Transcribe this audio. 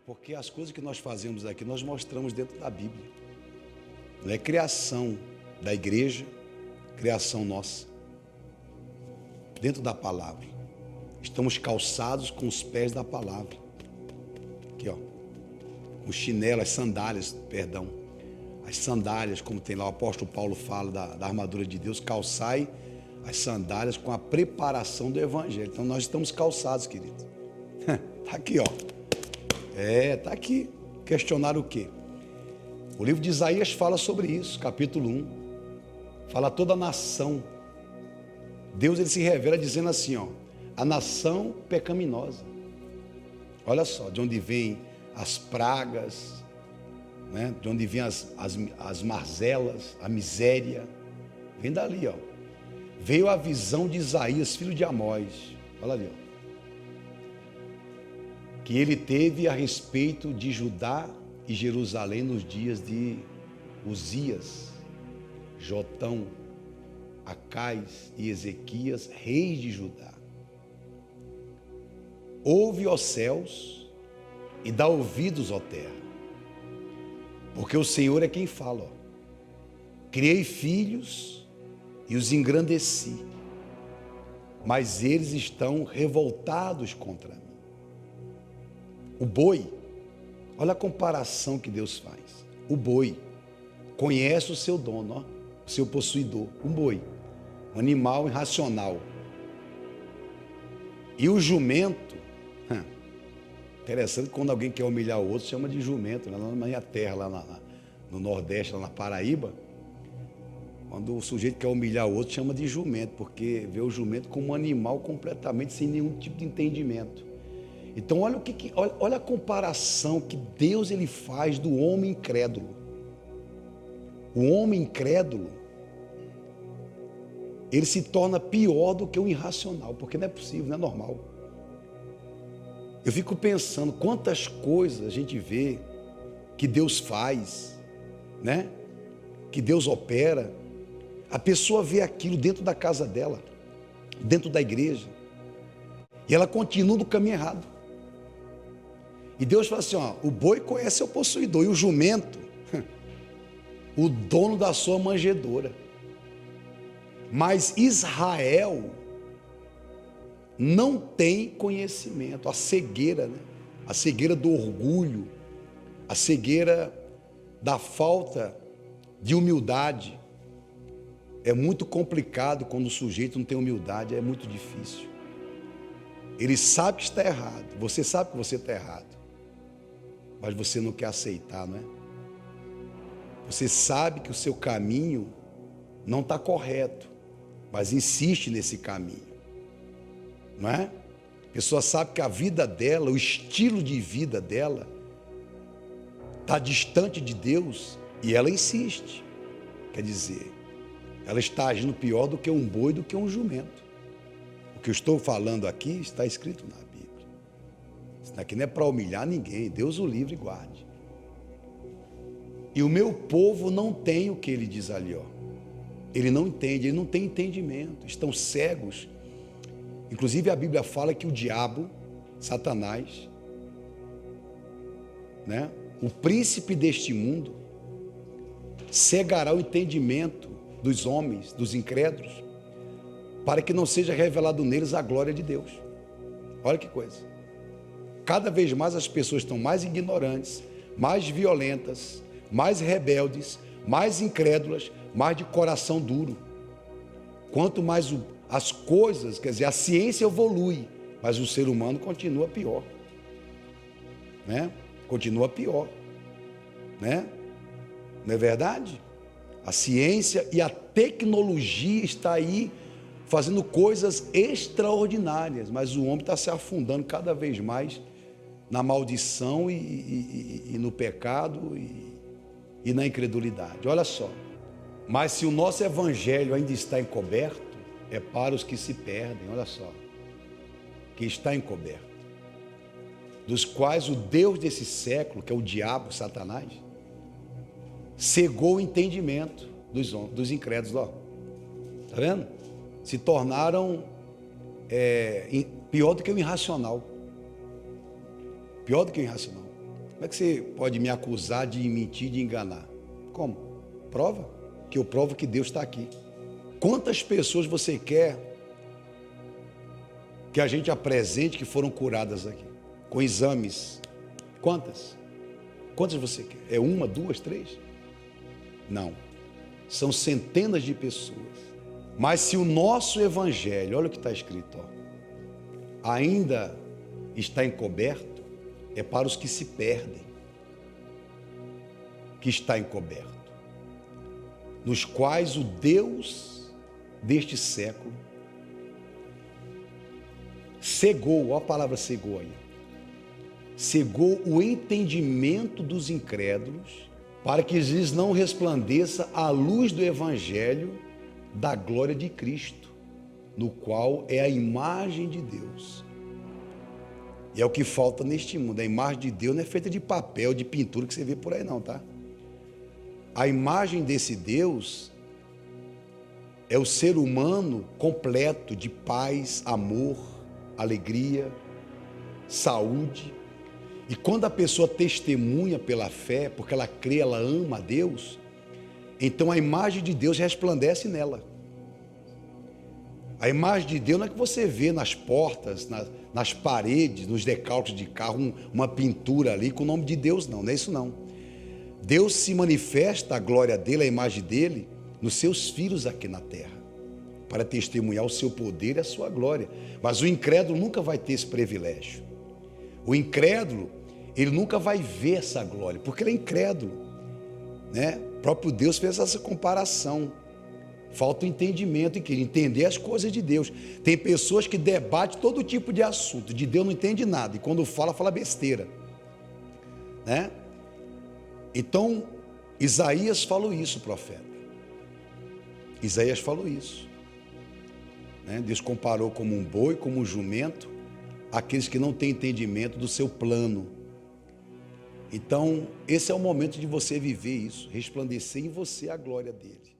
Porque as coisas que nós fazemos aqui, nós mostramos dentro da Bíblia. Não é criação da igreja, criação nossa. Dentro da palavra. Estamos calçados com os pés da palavra. Aqui, ó. Os chinelos, as sandálias, perdão. As sandálias, como tem lá o apóstolo Paulo fala da armadura de Deus, calçai as sandálias com a preparação do evangelho. Então nós estamos calçados, querido. Está aqui, ó. Está aqui. Questionar o quê? O livro de Isaías fala sobre isso, capítulo 1. Fala toda a nação. Deus ele se revela dizendo assim, ó, a nação pecaminosa. Olha só, de onde vêm as pragas, né? De onde vêm as marzelas, a miséria. Vem dali, ó. Veio a visão de Isaías, filho de Amós. Olha ali, ó. Que ele teve a respeito de Judá e Jerusalém nos dias de Uzias, Jotão, Acais e Ezequias, reis de Judá. Ouve, ó céus, e dá ouvidos, ó terra, porque o Senhor é quem fala, ó. Criei filhos e os engrandeci, mas eles estão revoltados contra mim. O boi, olha a comparação que Deus faz. O boi conhece o seu dono, ó, o seu possuidor, um boi, um animal irracional. E o jumento, interessante, quando alguém quer humilhar o outro, chama de jumento, lá na minha terra, lá no Nordeste, lá na Paraíba, quando o sujeito quer humilhar o outro, chama de jumento, porque vê o jumento como um animal completamente sem nenhum tipo de entendimento. Então olha a comparação que Deus ele faz do homem incrédulo. O homem incrédulo, ele se torna pior do que o irracional, porque não é possível, não é normal. Eu fico pensando quantas coisas a gente vê que Deus faz, né? Que Deus opera. A pessoa vê aquilo dentro da casa dela, dentro da igreja, e ela continua no caminho errado. E Deus fala assim, ó, o boi conhece o possuidor, e o jumento, o dono da sua manjedoura. Mas Israel não tem conhecimento, a cegueira, né? A cegueira do orgulho, a cegueira da falta de humildade. É muito complicado quando o sujeito não tem humildade, é muito difícil. Ele sabe que está errado, você sabe que você está errado, mas você não quer aceitar, não é? Você sabe que o seu caminho não está correto, mas insiste nesse caminho, não é? A pessoa sabe que a vida dela, o estilo de vida dela, está distante de Deus e ela insiste. Quer dizer, ela está agindo pior do que um boi, do que um jumento. O que eu estou falando aqui está escrito na Bíblia. Isso aqui não é para humilhar ninguém, Deus o livre e guarde. E o meu povo não tem o que ele diz ali, ó. Ele não entende, ele não tem entendimento, estão cegos. Inclusive a Bíblia fala que o diabo, Satanás, né, o príncipe deste mundo, cegará o entendimento dos homens, dos incrédulos, para que não seja revelado neles a glória de Deus. Olha que coisa. Cada vez mais as pessoas estão mais ignorantes, mais violentas, mais rebeldes, mais incrédulas, mais de coração duro. Quanto mais as coisas, quer dizer, a ciência evolui, mas o ser humano continua pior, né? Continua pior, né? Não é verdade? A ciência e a tecnologia está aí fazendo coisas extraordinárias, mas o homem está se afundando cada vez mais na maldição e no pecado e na incredulidade. Olha só, mas se o nosso evangelho ainda está encoberto, é para os que se perdem, olha só, que está encoberto, dos quais o Deus desse século, que é o diabo, Satanás, cegou o entendimento dos incrédulos, ó. Está vendo? Se tornaram pior do que o irracional. Pior do que o irracional. Como é que você pode me acusar de mentir, de enganar? Como? Prova. Que eu provo que Deus está aqui. Quantas pessoas você quer que a gente apresente que foram curadas aqui? Com exames. Quantas? Quantas você quer? É uma, duas, três? Não. São centenas de pessoas. Mas se o nosso evangelho, olha o que está escrito, ó, ainda está encoberto, é para os que se perdem, que está encoberto, nos quais o Deus deste século cegou, olha a palavra cegou aí, cegou o entendimento dos incrédulos, para que lhes não resplandeça a luz do evangelho da glória de Cristo, no qual é a imagem de Deus. E é o que falta neste mundo. A imagem de Deus não é feita de papel, de pintura que você vê por aí não, tá? A imagem desse Deus é o ser humano completo de paz, amor, alegria, saúde. E quando a pessoa testemunha pela fé, porque ela crê, ela ama a Deus, então a imagem de Deus resplandece nela. A imagem de Deus não é que você vê nas portas, nas paredes, nos decalques de carro, uma pintura ali com o nome de Deus, não é isso não. Deus se manifesta a glória dele, a imagem dele, nos seus filhos aqui na terra, para testemunhar o seu poder e a sua glória. Mas o incrédulo nunca vai ter esse privilégio. O incrédulo, ele nunca vai ver essa glória, porque ele é incrédulo, né? O próprio Deus fez essa comparação. Falta o entendimento e querer entender as coisas de Deus. Tem pessoas que debatem todo tipo de assunto, de Deus não entende nada, e quando fala, fala besteira, né? Então, Isaías falou isso, profeta. Isaías falou isso, né? Deus comparou como um boi, como um jumento, aqueles que não têm entendimento do seu plano. Então, esse é o momento de você viver isso, resplandecer em você a glória dele.